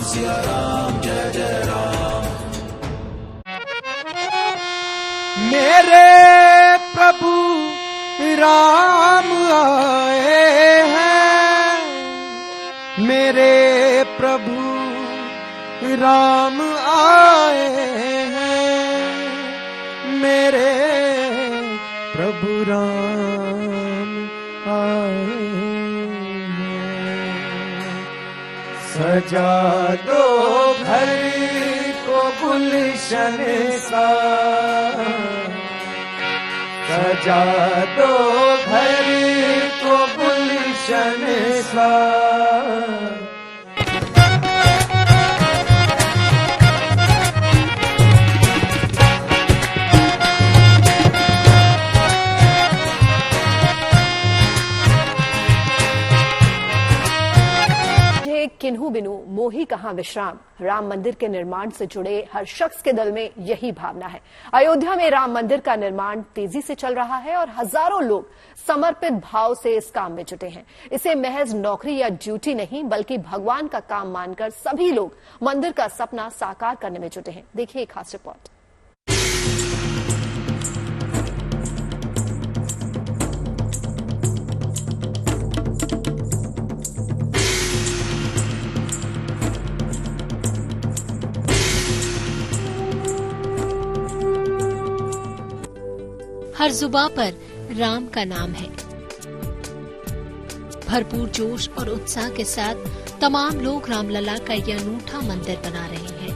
सिया राम, जय जय राम। मेरे प्रभु राम आए हैं, मेरे प्रभु राम आए हैं, मेरे प्रभु राम आए हैं। सजा दो घर को गुलशन सा, सजा दो घर को गुलशन सा। किन्हू बिनु मोही कहां विश्राम, राम मंदिर के निर्माण से जुड़े हर शख्स के दिल में यही भावना है। अयोध्या में राम मंदिर का निर्माण तेजी से चल रहा है और हजारों लोग समर्पित भाव से इस काम में जुटे हैं। इसे महज नौकरी या ड्यूटी नहीं बल्कि भगवान का काम मानकर सभी लोग मंदिर का सपना साकार करने में जुटे हैं। देखिए एक खास रिपोर्ट। हर जुबां पर राम का नाम है। भरपूर जोश और उत्साह के साथ तमाम लोग रामलला का यह अनूठा मंदिर बना रहे हैं।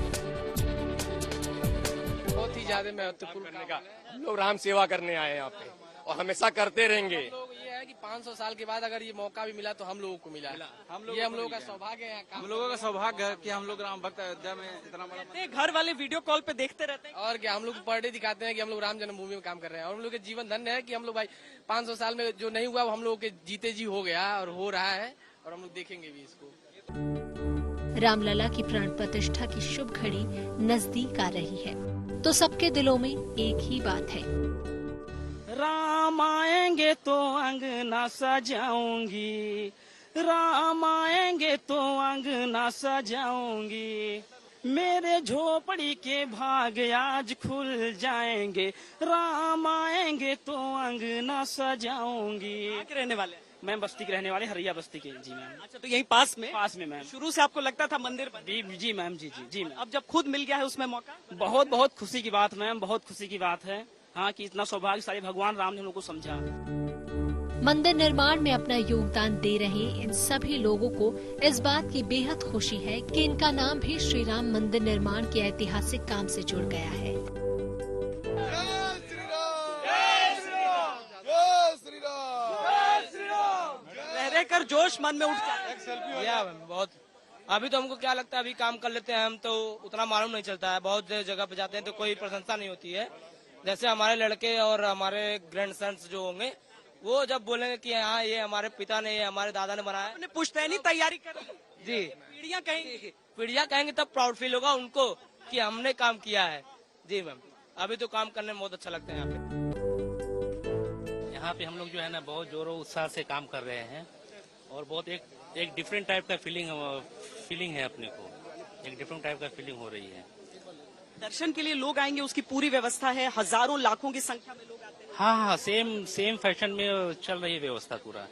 बहुत ही ज्यादा महत्वपूर्ण करने का, हम लोग राम सेवा करने आए हैं यहाँ पे और हमेशा करते रहेंगे। ये है कि 500 साल के बाद अगर ये मौका भी मिला तो हम लोगों को मिला। ये हम लोगों का सौभाग्य है, हम लोगों का सौभाग्य है कि हम लोग राम भक्त अयोध्या में इतना बड़ा घर वाले वीडियो कॉल पे देखते रहते हैं। और क्या हम लोग पर डे दिखाते हैं कि हम लोग राम जन्मभूमि में काम कर रहे हैं और हम लोग के जीवन धन्य है कि हम लोग भाई 500 साल में जो नहीं हुआ वो हम लोगों के जीते जी हो गया और हो रहा है और हम लोग देखेंगे भी इसको। रामलला की प्राण प्रतिष्ठा की शुभ घड़ी नजदीक आ रही है तो सबके दिलों में एक ही बात है, राम आएंगे तो अंगना सजाऊंगी, राम आएंगे तो अंगना सजाऊंगी, मेरे झोपड़ी के भाग आज खुल जाएंगे, राम आएंगे तो अंगना सजाऊंगी। के रहने वाले मैम बस्ती के रहने वाले, हरिया बस्ती के। जी मैम। अच्छा, तो यही पास में मैम। शुरू से आपको लगता था मंदिर जी मैम, जी मैम। अब जब खुद मिल गया है उसमें मौका, बहुत खुशी की बात मैम, बहुत खुशी की बात है। हाँ, कि इतना सौभाग्यशाली भगवान राम ने हम लोग को समझा। मंदिर निर्माण में अपना योगदान दे रहे इन सभी लोगों को इस बात की बेहद खुशी है कि इनका नाम भी श्री राम मंदिर निर्माण के ऐतिहासिक काम से जुड़ गया है। रहकर जोश मन में उठ जाए। बहुत अभी तो हमको क्या लगता है, अभी काम कर लेते हैं हम तो उतना मालूम नहीं चलता है। बहुत जगह पे जाते हैं तो कोई प्रशंसा नहीं होती है। जैसे हमारे लड़के और हमारे ग्रैंड सन्स जो होंगे वो जब बोलेंगे कि हाँ ये हमारे पिता ने, ये हमारे दादा ने बनाया, आपने पुश्तैनी तैयारी कर जी, पीढ़ियां कहेंगे तब प्राउड फील होगा उनको कि हमने काम किया है। जी मैम, अभी तो काम करने में बहुत अच्छा लगता है यहाँ पे। यहाँ पे हम लोग जो है ना बहुत जोरों उत्साह से काम कर रहे हैं और बहुत एक डिफरेंट टाइप का फीलिंग है, अपने को एक डिफरेंट टाइप का फीलिंग हो रही है। दर्शन के लिए लोग आएंगे, उसकी पूरी व्यवस्था है, हजारों लाखों की संख्या में लोग आते हैं। हाँ, सेम फैशन में चल रही है व्यवस्था पूरा,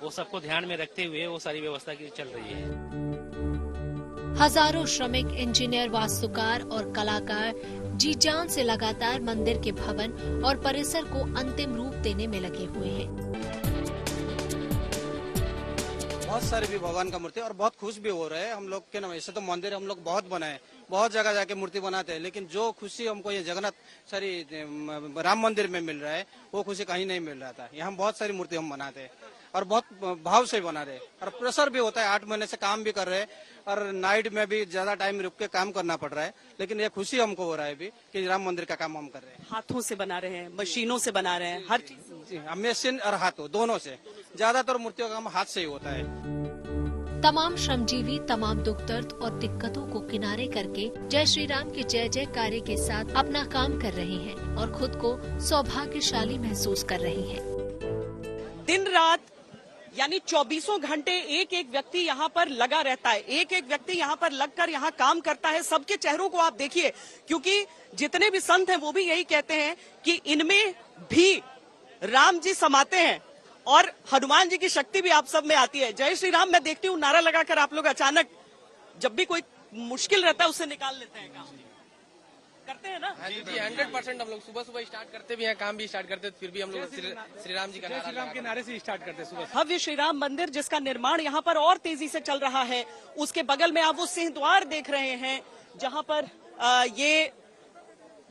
वो सबको ध्यान में रखते हुए वो सारी व्यवस्था की चल रही है। हजारों श्रमिक, इंजीनियर, वास्तुकार और कलाकार जी जान से लगातार मंदिर के भवन और परिसर को अंतिम रूप देने में लगे हुए हैं। बहुत सारे भी भगवान का मूर्ति और बहुत खुश भी हो रहे हैं हम लोग के नाम। ऐसे तो मंदिर हम लोग बहुत बनाए, बहुत जगह जाके मूर्ति बनाते हैं, लेकिन जो खुशी हमको ये जगन्नाथ राम मंदिर में मिल रहा है वो खुशी कहीं नहीं मिल रहा था। यहाँ बहुत सारी मूर्ति हम बनाते हैं और बहुत भाव से बना रहे और प्रेशर भी होता है। 8 महीने से काम भी कर रहे हैं और नाइट में भी ज्यादा टाइम रुक के काम करना पड़ रहा है, लेकिन ये खुशी हमको हो रहा है भी कि राम मंदिर का काम हम कर रहे हैं। हाथों से बना रहे हैं, मशीनों से बना रहे हैं, हर चीज मशीन और हाथों दोनों से। ज्यादातर मूर्तियों का काम हाथ से ही होता है। तमाम श्रमजीवी तमाम दुख दर्द और दिक्कतों को किनारे करके जय श्री राम के जय जय कार्य के साथ अपना काम कर रहे हैं और खुद को सौभाग्यशाली महसूस कर रहे हैं। दिन रात यानी 24 घंटे एक एक व्यक्ति यहाँ पर लगा रहता है, एक एक व्यक्ति यहाँ पर लगकर यहाँ काम करता है। सबके चेहरों को आप देखिए, क्योंकि जितने भी संत हैं वो भी यही कहते हैं कि इनमें भी राम जी समाते हैं और हनुमान जी की शक्ति भी आप सब में आती है। जय श्री राम। मैं देखती हूँ नारा लगाकर आप लोग अचानक जब भी कोई मुश्किल रहता है उससे निकाल लेते हैं, काम करते हैं ना। जी 100% हम लोग सुबह सुबह स्टार्ट करते भी हैं, काम भी स्टार्ट करते हैं, फिर भी हम लोग श्री राम जी का नारा, श्री राम के नारे से स्टार्ट करते हैं सुबह। भव्य श्री राम मंदिर जिसका निर्माण यहाँ पर और तेजी से चल रहा है, उसके बगल में आप वो सिंह द्वार देख रहे हैं जहाँ पर ये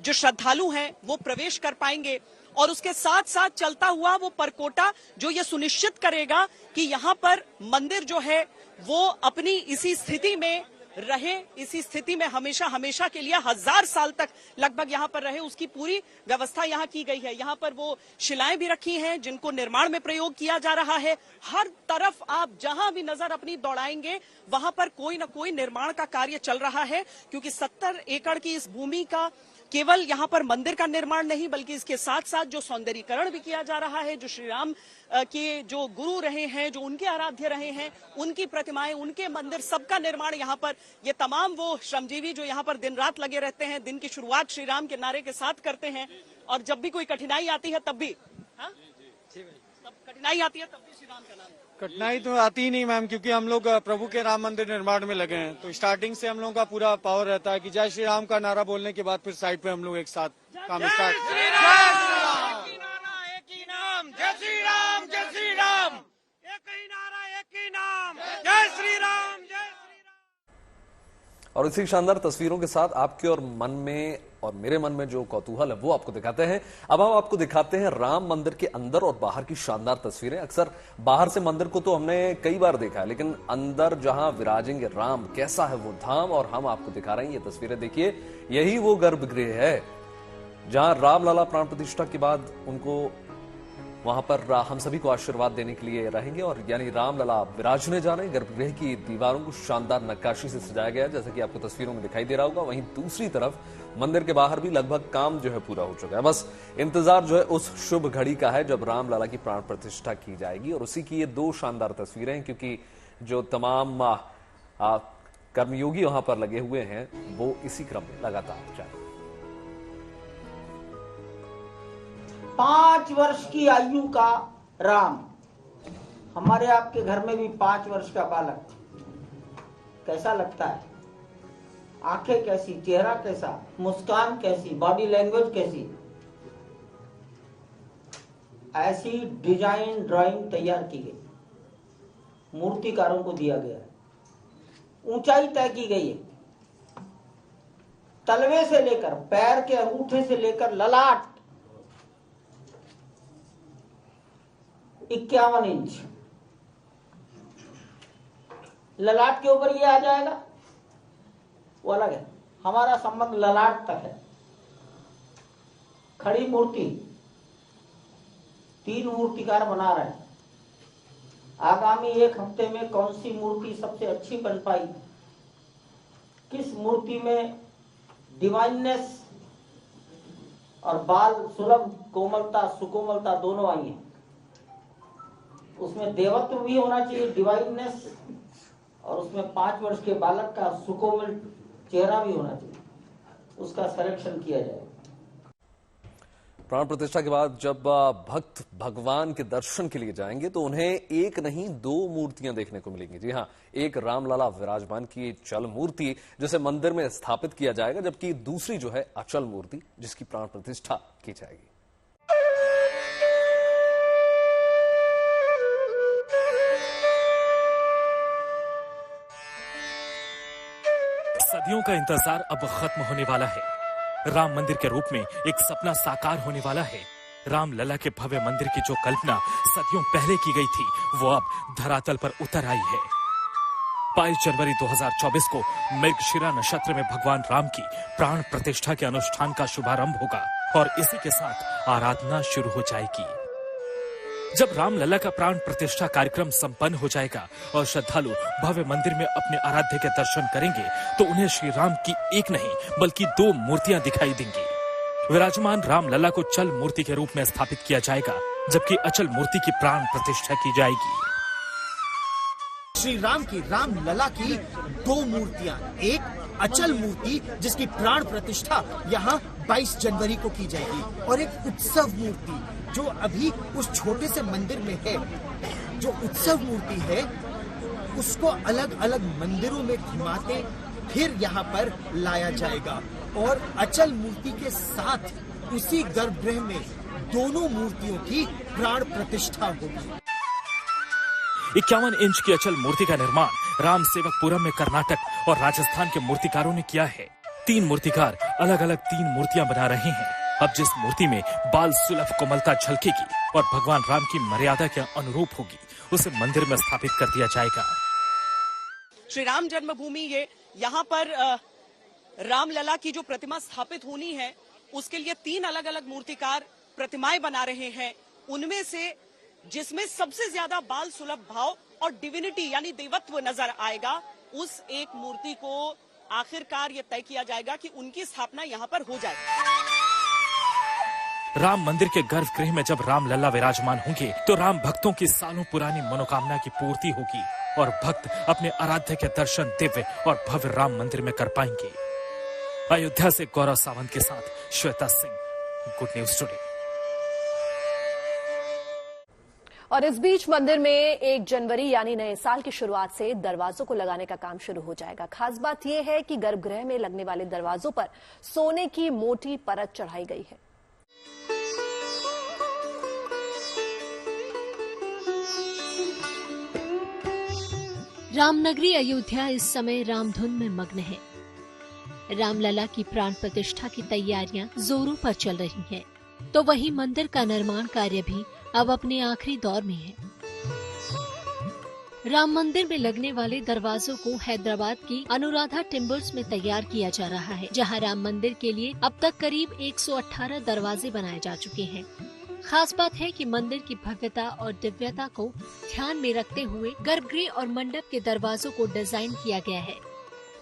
जो श्रद्धालु हैं वो प्रवेश कर पाएंगे, और उसके साथ साथ चलता हुआ वो परकोटा जो ये सुनिश्चित करेगा कि यहाँ पर मंदिर जो है वो अपनी इसी स्थिति में रहे, इसी स्थिति में हमेशा हमेशा के लिए 1000 साल तक लगभग यहाँ पर रहे, उसकी पूरी व्यवस्था यहाँ की गई है। यहाँ पर वो शिलाएं भी रखी हैं जिनको निर्माण में प्रयोग किया जा रहा है। हर तरफ आप जहां भी नजर अपनी दौड़ाएंगे वहां पर कोई न कोई निर्माण का कार्य चल रहा है, क्योंकि 70 एकड़ की इस भूमि का केवल यहाँ पर मंदिर का निर्माण नहीं बल्कि इसके साथ साथ जो सौंदर्यीकरण भी किया जा रहा है, जो श्री राम के जो गुरु रहे हैं, जो उनके आराध्य रहे हैं, उनकी प्रतिमाएं, उनके मंदिर, सबका निर्माण यहाँ पर, ये तमाम वो श्रमजीवी जो यहाँ पर दिन रात लगे रहते हैं, दिन की शुरुआत श्री राम के नारे के साथ करते हैं, और जब भी कोई कठिनाई आती है तब भी कठिनाई आती है तब भी श्री राम का नाम। कठिनाई तो आती ही नहीं मैम, क्योंकि हम लोग प्रभु के राम मंदिर निर्माण में लगे हैं, तो स्टार्टिंग से हम लोगों का पूरा पावर रहता है कि जय श्री राम का नारा बोलने के बाद फिर साइड पे हम लोग एक साथ काम स्टार्ट। जय श्री राम, एक ही नाम, जय श्री राम, जय श्री राम, एक ही नारा, एक ही नाम, जय श्री राम, जय श्री राम। और इसी शानदार तस्वीरों के साथ आपके और मन में और मेरे मन में जो कौतूहल है वो आपको दिखाते हैं। अब हम आपको दिखाते हैं राम मंदिर के अंदर और बाहर की शानदार तस्वीरें। अक्सर बाहर से मंदिर को तो हमने कई बार देखा है, लेकिन अंदर जहां विराजेंगे राम, कैसा है वो धाम, और हम आपको दिखा रहे हैं ये तस्वीरें। देखिए, यही वो गर्भगृह है जहां रामलला प्राण प्रतिष्ठा के बाद उनको वहां पर हम सभी को आशीर्वाद देने के लिए रहेंगे, और यानी रामलला विराजने जा रहे हैं। गर्भगृह की दीवारों को शानदार नक्काशी से सजाया गया है, जैसा कि आपको तस्वीरों में दिखाई दे रहा होगा। वहीं दूसरी तरफ मंदिर के बाहर भी लगभग काम जो है पूरा हो चुका है। बस इंतजार जो है उस शुभ घड़ी का है जब रामलला की प्राण प्रतिष्ठा की जाएगी, और उसी की ये 2 शानदार तस्वीरें हैं, क्योंकि जो तमाम कर्मयोगी वहां पर लगे हुए हैं वो इसी क्रम में लगातार जाए। 5 वर्ष की आयु का राम, हमारे आपके घर में भी 5 वर्ष का बालक, कैसा लगता है? आंखें कैसी, चेहरा कैसा, मुस्कान कैसी, बॉडी लैंग्वेज कैसी। ऐसी डिजाइन ड्राइंग तैयार की गई, मूर्तिकारों को दिया गया है। ऊंचाई तय की गई है, तलवे से लेकर पैर के अंगूठे से लेकर ललाट 51 इंच। ललाट के ऊपर ये आ जाएगा वो अलग है, हमारा संबंध ललाट तक है। खड़ी मूर्ति 3 मूर्तिकार बना रहे हैं। आगामी 1 हफ्ते में कौन सी मूर्ति सबसे अच्छी बन पाई, किस मूर्ति में डिवाइननेस और बाल सुलभ कोमलता, सुकोमलता दोनों आई है, उसमें देवत्व भी होना चाहिए, डिवाइननेस, और उसमें 5 वर्ष के बालक का सुकोमल चेहरा भी होना चाहिए, उसका सिलेक्शन किया जाए। प्राण प्रतिष्ठा के बाद जब भक्त भगवान के दर्शन के लिए जाएंगे तो उन्हें एक नहीं 2 मूर्तियां देखने को मिलेंगी। जी हां, एक रामलला विराजमान की चल मूर्ति जिसे मंदिर में स्थापित किया जाएगा, जबकि दूसरी जो है अचल मूर्ति जिसकी प्राण प्रतिष्ठा की जाएगी। सदियों का इंतजार अब खत्म होने वाला है। राम मंदिर के रूप में एक सपना साकार होने वाला है। रामलला के भव्य मंदिर की जो कल्पना सदियों पहले की गई थी वो अब धरातल पर उतर आई है। 22 जनवरी 2024 को मृगशिरा नक्षत्र में भगवान राम की प्राण प्रतिष्ठा के अनुष्ठान का शुभारंभ होगा और इसी के साथ आराधना शुरू हो जाएगी। जब रामलला का प्राण प्रतिष्ठा कार्यक्रम संपन्न हो जाएगा और श्रद्धालु भव्य मंदिर में अपने आराध्य के दर्शन करेंगे तो उन्हें श्री राम की एक नहीं बल्कि 2 मूर्तियां दिखाई देंगी। विराजमान रामलला को चल मूर्ति के रूप में स्थापित किया जाएगा, जबकि अचल मूर्ति की प्राण प्रतिष्ठा की जाएगी। श्री राम की राम लला की 2 मूर्तियां, एक अचल मूर्ति जिसकी प्राण प्रतिष्ठा यहाँ 22 जनवरी को की जाएगी, और एक उत्सव मूर्ति जो अभी उस छोटे से मंदिर में है। जो उत्सव मूर्ति है उसको अलग अलग मंदिरों में घुमाते फिर यहाँ पर लाया जाएगा, और अचल मूर्ति के साथ उसी गर्भगृह में दोनों मूर्तियों की प्राण प्रतिष्ठा होगी। 51 इंच की अचल मूर्ति का निर्माण राम सेवकपुरम में कर्नाटक और राजस्थान के मूर्तिकारों ने किया है। 3 मूर्तिकार अलग अलग 3 मूर्तियां बना रहे हैं। अब जिस मूर्ति में बाल सुलभ कोमलता झलकेगी और भगवान राम की मर्यादा के अनुरूप होगी, उसे मंदिर में स्थापित कर दिया जाएगा। श्री राम जन्मभूमि ये यहाँ पर रामलला की जो प्रतिमा स्थापित होनी है, उसके लिए 3 अलग अलग मूर्तिकार प्रतिमाएं बना रहे हैं। उनमें से जिसमें सबसे ज्यादा बाल सुलभ भाव और डिविनिटी यानी देवत्व नजर आएगा, उस एक मूर्ति को आखिरकार ये तय किया जाएगा कि उनकी स्थापना यहाँ पर हो जाए। राम मंदिर के गर्भगृह में जब राम लला विराजमान होंगे तो राम भक्तों की सालों पुरानी मनोकामना की पूर्ति होगी और भक्त अपने आराध्य के दर्शन दिव्य और भव्य राम मंदिर में कर पाएंगे। अयोध्या से गौरव सावंत के साथ Shweta Singh, good News today. और इस बीच मंदिर में 1 जनवरी यानी नए साल की शुरुआत से दरवाजों को लगाने का काम शुरू हो जाएगा। खास बात यह है कि गर्भगृह में लगने वाले दरवाजों पर सोने की मोटी परत चढ़ाई गई है। रामनगरी अयोध्या इस समय रामधुन में मग्न है। रामलला की प्राण प्रतिष्ठा की तैयारियां जोरों पर चल रही हैं, तो वहीं मंदिर का निर्माण कार्य भी अब अपने आखिरी दौर में है। राम मंदिर में लगने वाले दरवाजों को हैदराबाद की अनुराधा टिम्बर्स में तैयार किया जा रहा है, जहां राम मंदिर के लिए अब तक करीब 118 दरवाजे बनाए जा चुके हैं। खास बात है कि मंदिर की भव्यता और दिव्यता को ध्यान में रखते हुए गर्भगृह और मंडप के दरवाजों को डिजाइन किया गया है,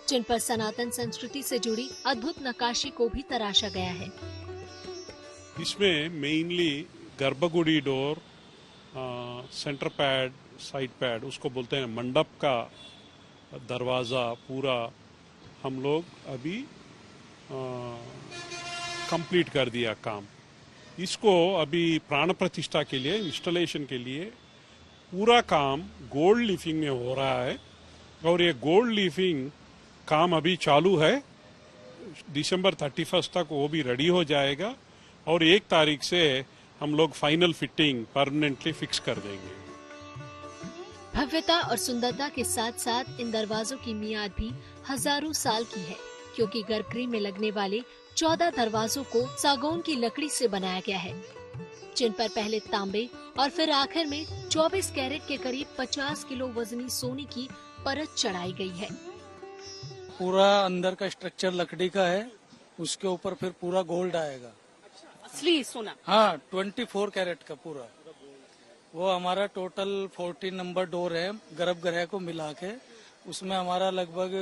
जिन पर सनातन संस्कृति से जुड़ी अद्भुत नक्काशी को भी तराशा गया है। इसमें मेनली गर्भगुड़ी door, centre pad, side pad, उसको बोलते हैं मंडप का दरवाजा, पूरा हम लोग अभी कंप्लीट कर दिया काम। इसको अभी प्राण प्रतिष्ठा के लिए, इंस्टॉलेशन के लिए पूरा काम गोल्ड लीफिंग में हो रहा है, और ये गोल्ड लीफिंग काम अभी चालू है। दिसंबर 31 तक वो भी रेडी हो जाएगा, और 1 तारीख से हम लोग फाइनल फिटिंग परमानेंटली फिक्स कर देंगे। भव्यता और सुंदरता के साथ साथ इन दरवाजों की मियाद भी हजारों साल की है, क्योंकि गर्भगृह में लगने वाले 14 दरवाजों को सागौन की लकड़ी से बनाया गया है, जिन पर पहले तांबे और फिर आखिर में 24 कैरेट के करीब 50 किलो वजनी सोने की परत चढ़ाई गई है। पूरा अंदर का स्ट्रक्चर लकड़ी का है, उसके ऊपर फिर पूरा गोल्ड आएगा। असली सोना? हाँ, 24 कैरेट का पूरा। वो हमारा टोटल 14 नंबर डोर है गर्भगृह को मिला के, उसमें हमारा लगभग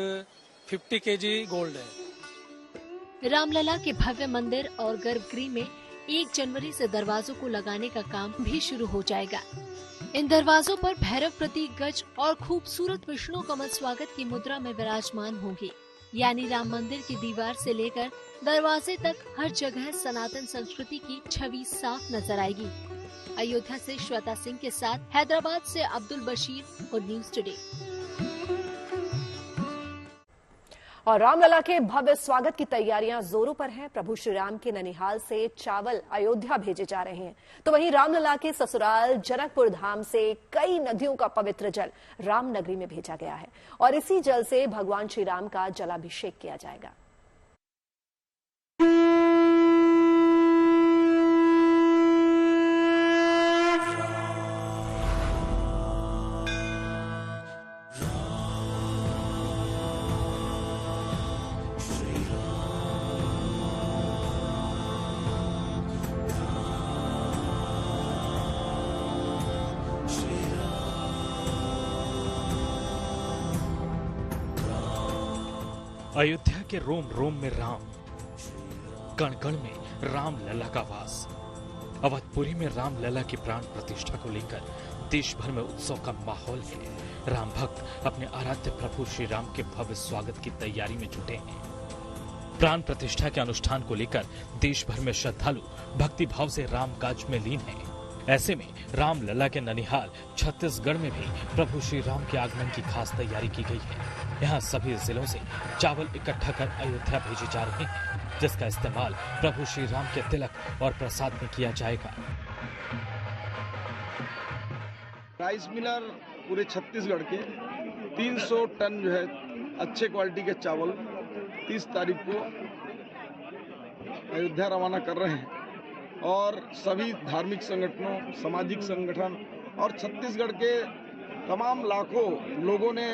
50 केजी गोल्ड है। रामलला के भव्य मंदिर और गर्भगृह में 1 जनवरी से दरवाजों को लगाने का काम भी शुरू हो जाएगा। इन दरवाजों पर भैरव प्रतीक गज और खूबसूरत विष्णु कमल स्वागत की मुद्रा में विराजमान होंगे, यानी राम मंदिर की दीवार से लेकर दरवाजे तक हर जगह सनातन संस्कृति की छवि साफ नजर आएगी। अयोध्या से श्वेता सिंह के साथ हैदराबाद से Abdul Bashir, good News today. और रामलला के भव्य स्वागत की तैयारियां जोरों पर हैं। प्रभु श्री राम के ननिहाल से चावल अयोध्या भेजे जा रहे हैं, तो वहीं रामलला के ससुराल जनकपुर धाम से कई नदियों का पवित्र जल रामनगरी में भेजा गया है, और इसी जल से भगवान श्री राम का जलाभिषेक किया जाएगा। अयोध्या के रोम रोम में राम, कण कण में राम लला का वास। अवधपुरी में राम लला की प्राण प्रतिष्ठा को लेकर देश भर में उत्सव का माहौल है। राम भक्त अपने आराध्य प्रभु श्री राम के भव्य स्वागत की तैयारी में जुटे हैं। प्राण प्रतिष्ठा के अनुष्ठान को लेकर देश भर में श्रद्धालु भक्ति भाव से राम काज में लीन हैं। ऐसे में राम लला के ननिहाल छत्तीसगढ़ में भी प्रभु श्री राम के आगमन की खास तैयारी की गई है। यहाँ सभी जिलों से चावल इकट्ठा कर अयोध्या भेजे जा रहे हैं, जिसका इस्तेमाल प्रभु श्री राम के तिलक और प्रसाद में किया जाएगा। राइस मिलर पूरे छत्तीसगढ़ के 300 टन जो है अच्छे क्वालिटी के चावल 30 तारीख को अयोध्या रवाना कर रहे हैं और सभी धार्मिक संगठनों, सामाजिक संगठन और छत्तीसगढ़ के तमाम लाखों लोगों ने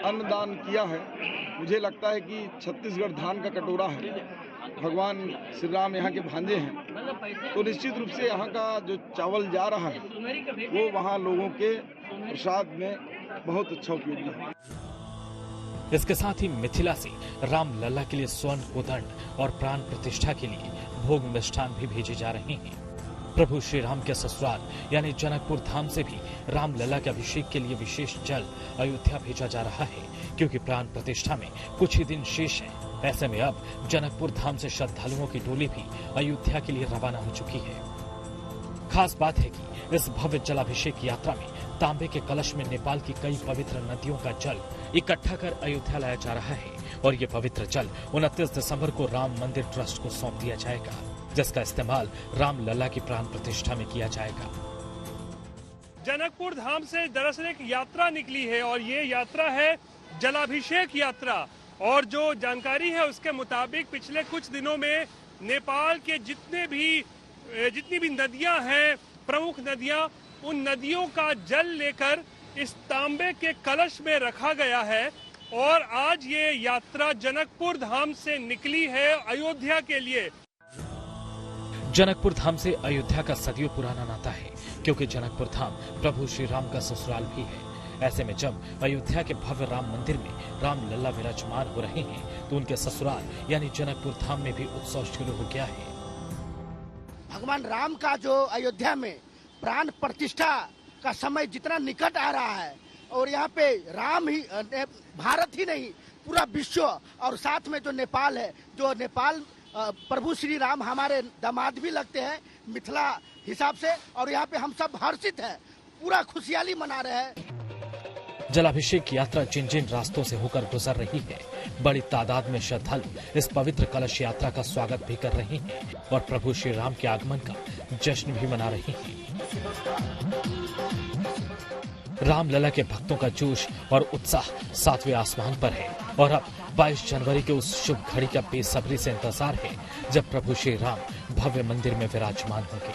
अन्नदान किया है। मुझे लगता है कि छत्तीसगढ़ धान का कटोरा है, भगवान श्री राम यहाँ के भांजे हैं, तो निश्चित रूप से यहाँ का जो चावल जा रहा है वो वहाँ लोगों के प्रसाद में बहुत अच्छा उपयोगी है। इसके साथ ही मिथिला से राम लला के लिए स्वर्ण कोदंड और प्राण प्रतिष्ठा के लिए भोग मिष्ठान भी भेजे जा रहे हैं। प्रभु श्री राम के ससुराल यानी जनकपुर धाम से भी राम लला के अभिषेक के लिए विशेष जल अयोध्या भेजा जा रहा है, क्योंकि प्राण प्रतिष्ठा में कुछ ही दिन शेष है। ऐसे में अब जनकपुर धाम से श्रद्धालुओं की टोली भी अयोध्या के लिए रवाना हो चुकी है। खास बात है कि इस भव्य जलाभिषेक यात्रा में तांबे के कलश में नेपाल की कई पवित्र नदियों का जल इकट्ठा कर अयोध्या लाया जा रहा है और ये पवित्र जल 29 दिसंबर को राम मंदिर ट्रस्ट को सौंप दिया जाएगा, जिसका इस्तेमाल राम लला की प्राण प्रतिष्ठा में किया जाएगा। जनकपुर धाम से दरअसल एक यात्रा निकली है और ये यात्रा है जलाभिषेक यात्रा। और जो जानकारी है उसके मुताबिक पिछले कुछ दिनों में नेपाल के जितनी भी नदियां हैं, प्रमुख नदियां, उन नदियों का जल लेकर इस तांबे के कलश में रखा गया है और आज ये यात्रा जनकपुर धाम से निकली है अयोध्या के लिए। जनकपुर धाम से अयोध्या का सदियों पुराना नाता है, क्योंकि जनकपुर धाम प्रभु श्री राम का ससुराल भी है। ऐसे में जब अयोध्या के भव्य राम मंदिर में राम लला विराजमान हो रहे हैं, तो उनके ससुराल यानी जनकपुर धाम में भी उत्सव शुरू हो गया है। भगवान राम का जो अयोध्या में प्राण प्रतिष्ठा का समय जितना निकट आ रहा है और यहाँ पे राम ही, भारत ही नहीं पूरा विश्व और साथ में जो नेपाल है, जो नेपाल प्रभु श्री राम हमारे दामाद भी लगते हैं मिथिला हिसाब से, और यहाँ पे हम सब हर्षित हैं, पूरा खुशहाली मना रहे हैं। जलाभिषेक की यात्रा जिन जिन रास्तों से होकर गुजर रही है, बड़ी तादाद में श्रद्धालु इस पवित्र कलश यात्रा का स्वागत भी कर रहे हैं और प्रभु श्री राम के आगमन का जश्न भी मना रहे हैं। राम लला के भक्तों का जोश और उत्साह 7वें आसमान पर है और अब 22 जनवरी के उस शुभ घड़ी का बेसब्री से इंतजार है जब प्रभु श्री राम भव्य मंदिर में विराजमान होंगे।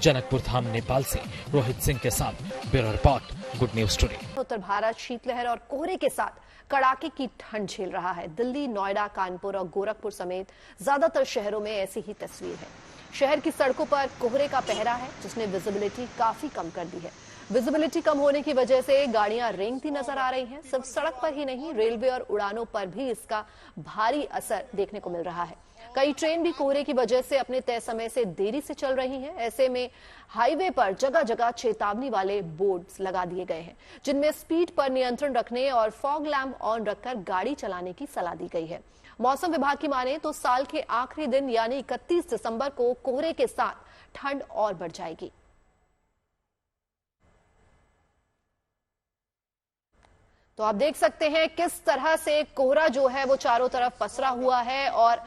जनकपुर धाम नेपाल से रोहित सिंह के साथ bureau report, Good News Today. उत्तर भारत शीतलहर और कोहरे के साथ कड़ाके की ठंड झेल रहा है। दिल्ली, नोएडा, कानपुर और गोरखपुर समेत ज्यादातर शहरों में ऐसी ही तस्वीर है। शहर की सड़कों पर कोहरे का पहरा है, जिसने विजिबिलिटी काफी कम कर दी है। विजिबिलिटी कम होने की वजह से गाड़ियां रेंगती नजर आ रही हैं। सिर्फ सड़क पर ही नहीं, रेलवे और उड़ानों पर भी इसका भारी असर देखने को मिल रहा है। कई ट्रेन भी कोहरे की वजह से अपने तय समय से देरी से चल रही हैं। ऐसे में हाईवे पर जगह जगह चेतावनी वाले बोर्ड्स लगा दिए गए हैं, जिनमें स्पीड पर नियंत्रण रखने और फॉग लैंप ऑन रखकर गाड़ी चलाने की सलाह दी गई है। मौसम विभाग की माने तो साल के आखिरी दिन यानी 31 दिसंबर को कोहरे के साथ ठंड और बढ़ जाएगी। तो आप देख सकते हैं किस तरह से कोहरा जो है वो चारों तरफ पसरा हुआ है और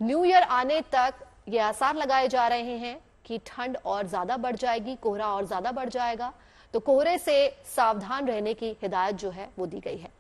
न्यू ईयर आने तक ये आसार लगाए जा रहे हैं कि ठंड और ज्यादा बढ़ जाएगी, कोहरा और ज्यादा बढ़ जाएगा। तो कोहरे से सावधान रहने की हिदायत जो है वो दी गई है।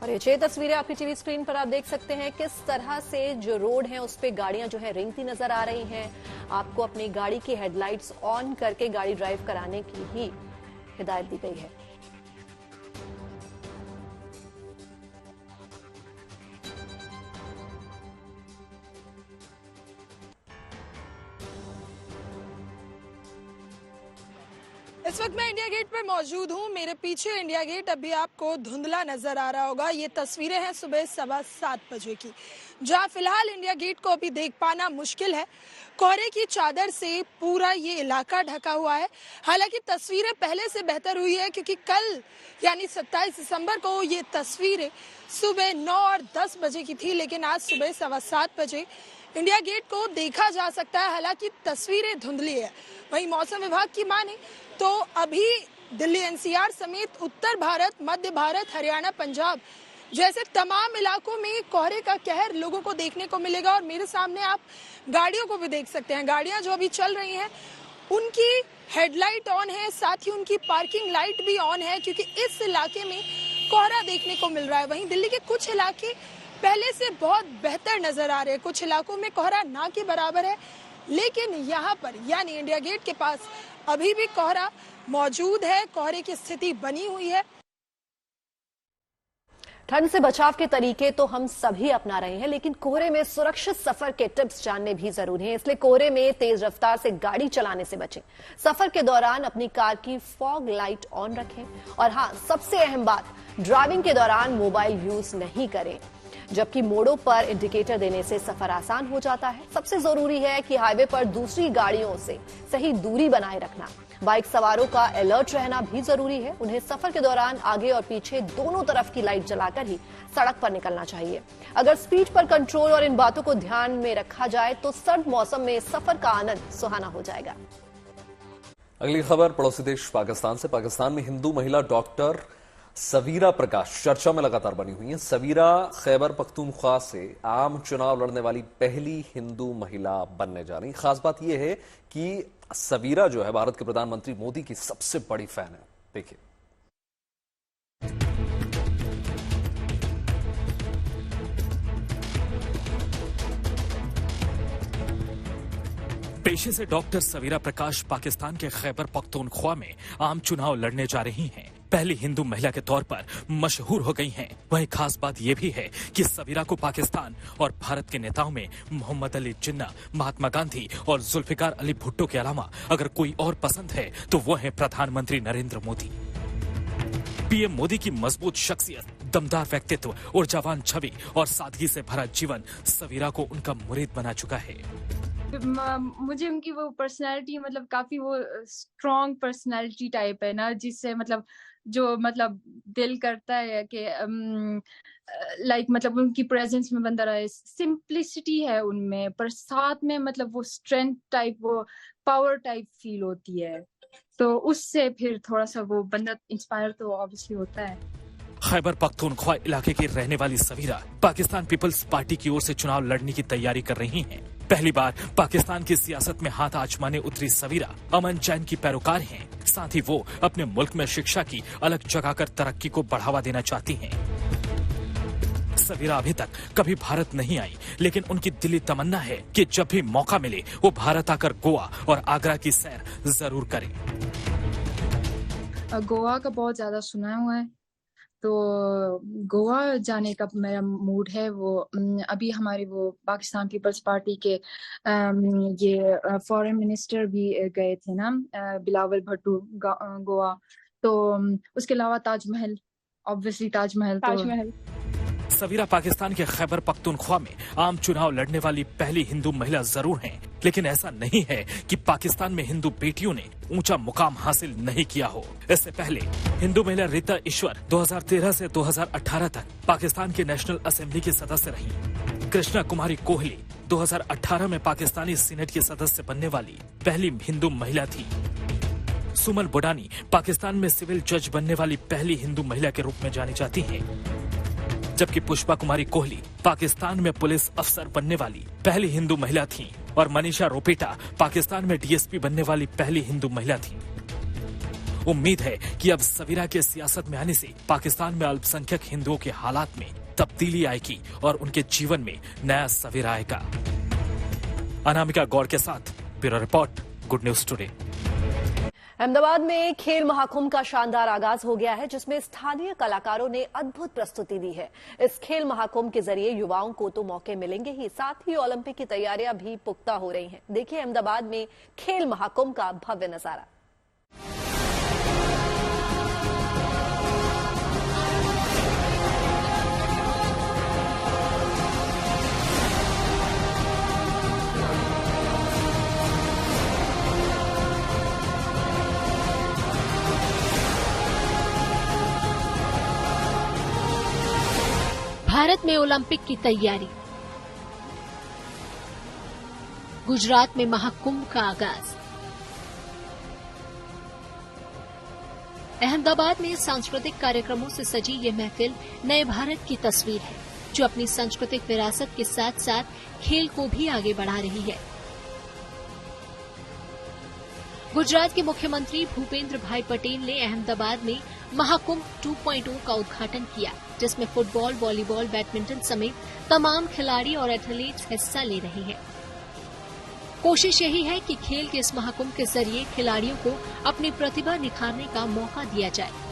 और ये 6 तस्वीरें आपकी टीवी स्क्रीन पर आप देख सकते हैं किस तरह से जो रोड है उस पे गाड़ियां जो है रेंगती नजर आ रही हैं। आपको अपनी गाड़ी की हेडलाइट्स ऑन करके गाड़ी ड्राइव कराने की ही हिदायत दी गई है। इस वक्त मैं इंडिया गेट पर मौजूद हूँ। मेरे पीछे इंडिया गेट अभी आपको धुंधला नजर आ रहा होगा। ये तस्वीरें हैं सुबह 7:15 बजे की, जहाँ फिलहाल इंडिया गेट को अभी देख पाना मुश्किल है। कोहरे की चादर से पूरा ये इलाका ढका हुआ है। हालांकि तस्वीरें पहले से बेहतर हुई है, क्योंकि कल यानी 27 दिसंबर को ये तस्वीरें सुबह 9 और 10 बजे की थी, लेकिन आज सुबह 7:15 बजे इंडिया गेट को देखा जा सकता है। हालांकि तस्वीरें धुंधली है। वहीं मौसम विभाग की माने तो अभी दिल्ली एनसीआर समेत उत्तर भारत, मध्य भारत, हरियाणा, पंजाब जैसे तमाम इलाकों में कोहरे का कहर लोगों को देखने को मिलेगा। और मेरे सामने आप गाड़ियों को भी देख सकते हैं। गाड़ियां जो अभी चल रही हैं उनकी हेडलाइट ऑन है, साथ ही उनकी पार्किंग लाइट भी ऑन है, क्योंकि इस इलाके में कोहरा देखने को मिल रहा है। वहीं दिल्ली के कुछ इलाके पहले से बहुत बेहतर नजर आ रहे हैं। कुछ इलाकों में कोहरा ना के बराबर है, लेकिन यहाँ पर यानी इंडिया गेट के पास अभी भी कोहरा मौजूद है। कोहरे की स्थिति बनी हुई है। ठंड से बचाव के तरीके तो हम सभी अपना रहे हैं, लेकिन कोहरे में सुरक्षित सफर के टिप्स जानने भी जरूरी हैं। इसलिए कोहरे में तेज रफ्तार से गाड़ी चलाने से बचें। सफर के दौरान अपनी कार की फॉग लाइट ऑन रखें। और हाँ, सबसे अहम बात, ड्राइविंग के दौरान मोबाइल यूज नहीं करें, जबकि मोड़ों पर इंडिकेटर देने से सफर आसान हो जाता है। सबसे जरूरी है कि हाईवे पर दूसरी गाड़ियों से सही दूरी बनाए रखना। बाइक सवारों का अलर्ट रहना भी जरूरी है। उन्हें सफर के दौरान आगे और पीछे दोनों तरफ की लाइट जलाकर ही सड़क पर निकलना चाहिए। अगर स्पीड पर कंट्रोल और इन बातों को ध्यान में रखा जाए तो सर्द मौसम में सफर का आनंद सुहाना हो जाएगा। अगली खबर पड़ोसी देश पाकिस्तान से। पाकिस्तान में हिंदू महिला डॉक्टर सवीरा प्रकाश चर्चा में लगातार बनी हुई हैं। सवीरा खैबर पख्तूनख्वा से आम चुनाव लड़ने वाली पहली हिंदू महिला बनने जा रही। खास बात यह है कि सवीरा जो है भारत के प्रधानमंत्री मोदी की सबसे बड़ी फैन है। देखिए, पेशे से डॉक्टर सवीरा प्रकाश पाकिस्तान के खैबर पख्तूनख्वा में आम चुनाव लड़ने जा रही हैं। पहली हिंदू महिला के तौर पर मशहूर हो गई हैं। वहीं खास बात यह भी है कि सवीरा को पाकिस्तान और भारत के नेताओं में मोहम्मद अली जिन्ना, महात्मा गांधी और जुल्फिकार अली भुट्टो के अलावा अगर कोई और पसंद है तो वो है प्रधानमंत्री नरेंद्र मोदी। पीएम मोदी की मजबूत शख्सियत, दमदार व्यक्तित्व, ऊर्जावान छवि और सादगी से भरा जीवन सवीरा को उनका मुरीद बना चुका है। मुझे उनकी वो पर्सनालिटी मतलब काफी वो स्ट्रॉन्ग पर्सनालिटी टाइप है ना, जिससे मतलब जो मतलब दिल करता है कि लाइक मतलब उनकी प्रेजेंस में बंदा रहे। सिंप्लिसिटी है उनमें, पर साथ में मतलब वो स्ट्रेंथ टाइप, वो पावर टाइप फील होती है। तो उससे फिर थोड़ा सा वो बंदा इंस्पायर तो ऑब्वियसली होता है। खैबर पख्तूनख्वा इलाके की रहने वाली सवीरा पाकिस्तान पीपल्स पार्टी की ओर से चुनाव लड़ने की तैयारी कर रही हैं। पहली बार पाकिस्तान की सियासत में हाथ आजमाने उतरी सवीरा अमन चैन की पैरोकार हैं। साथ ही वो अपने मुल्क में शिक्षा की अलग जगाकर तरक्की को बढ़ावा देना चाहती हैं। सवीरा अभी तक कभी भारत नहीं आई, लेकिन उनकी दिली तमन्ना है कि जब भी मौका मिले वो भारत आकर गोवा और आगरा की सैर जरूर करें। गोवा का बहुत ज्यादा सुना हुआ है, तो गोवा जाने का मेरा मूड है। वो अभी हमारे वो पाकिस्तान पीपल्स पार्टी के ये फॉरेन मिनिस्टर भी गए थे ना, बिलावल भुट्टो गोवा। तो उसके अलावा ताजमहल, ऑब्वियसली ताजमहल। सवीरा पाकिस्तान के खैबर पख्तूनख्वा में आम चुनाव लड़ने वाली पहली हिंदू महिला जरूर हैं, लेकिन ऐसा नहीं है कि पाकिस्तान में हिंदू बेटियों ने ऊंचा मुकाम हासिल नहीं किया हो। इससे पहले हिंदू महिला रीता ईश्वर 2013 से 2018 तक पाकिस्तान की नेशनल असेंबली की सदस्य रही। कृष्णा कुमारी कोहली 2018 में पाकिस्तानी सीनेट की सदस्य बनने वाली पहली हिंदू महिला थी। सुमन बुडानी पाकिस्तान में सिविल जज बनने वाली पहली हिंदू महिला के रूप में जानी जाती हैं, जबकि पुष्पा कुमारी कोहली पाकिस्तान में पुलिस अफसर बनने वाली पहली हिंदू महिला थीं और मनीषा रोपेटा पाकिस्तान में डीएसपी बनने वाली पहली हिंदू महिला थीं। उम्मीद है कि अब सवीरा के सियासत में आने से पाकिस्तान में अल्पसंख्यक हिंदुओं के हालात में तब्दीली आएगी और उनके जीवन में नया सवेरा आएगा। अनामिका गौर के साथ bureau report, Good News today. Ahmedabad में खेल महाकुंभ का शानदार आगाज हो गया है, जिसमें स्थानीय कलाकारों ने अद्भुत प्रस्तुति दी है। इस खेल महाकुंभ के जरिए युवाओं को तो मौके मिलेंगे ही, साथ ही ओलंपिक की तैयारियां भी पुख्ता हो रही हैं। देखिए अहमदाबाद में खेल महाकुंभ का भव्य नजारा। भारत में ओलंपिक की तैयारी। गुजरात में महाकुंभ का आगाज। अहमदाबाद में सांस्कृतिक कार्यक्रमों से सजी ये महफिल नए भारत की तस्वीर है, जो अपनी सांस्कृतिक विरासत के साथ साथ खेल को भी आगे बढ़ा रही है। गुजरात के मुख्यमंत्री भूपेंद्र भाई पटेल ने अहमदाबाद में महाकुंभ 2.0 का उद्घाटन किया, जिसमें फुटबॉल, वॉलीबॉल, बैडमिंटन समेत तमाम खिलाड़ी और एथलीट्स हिस्सा ले रहे हैं। कोशिश यही है कि खेल के इस महाकुंभ के जरिए खिलाड़ियों को अपनी प्रतिभा निखारने का मौका दिया जाए।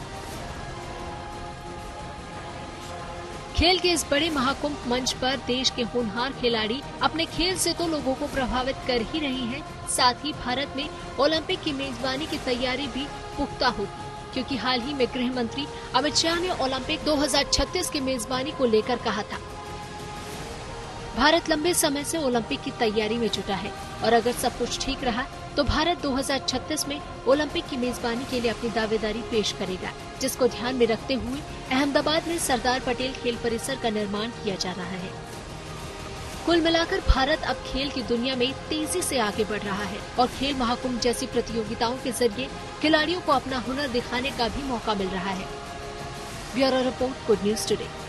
खेल के इस बड़े महाकुंभ मंच पर देश के होनहार खिलाड़ी अपने खेल से तो लोगों को प्रभावित कर ही रहे हैं, साथ ही भारत में ओलंपिक की मेजबानी की तैयारी भी पुख्ता होगी, क्योंकि हाल ही में गृह मंत्री अमित शाह ने ओलंपिक 2036 की मेजबानी को लेकर कहा था। भारत लंबे समय से ओलंपिक की तैयारी में जुटा है और अगर सब कुछ ठीक रहा तो भारत 2036 में ओलंपिक की मेजबानी के लिए अपनी दावेदारी पेश करेगा, जिसको ध्यान में रखते हुए अहमदाबाद में सरदार पटेल खेल परिसर का निर्माण किया जा रहा है। कुल मिलाकर भारत अब खेल की दुनिया में तेजी से आगे बढ़ रहा है और खेल महाकुंभ जैसी प्रतियोगिताओं के जरिए खिलाड़ियों को अपना हुनर दिखाने का भी मौका मिल रहा है। Bureau report, Good News today.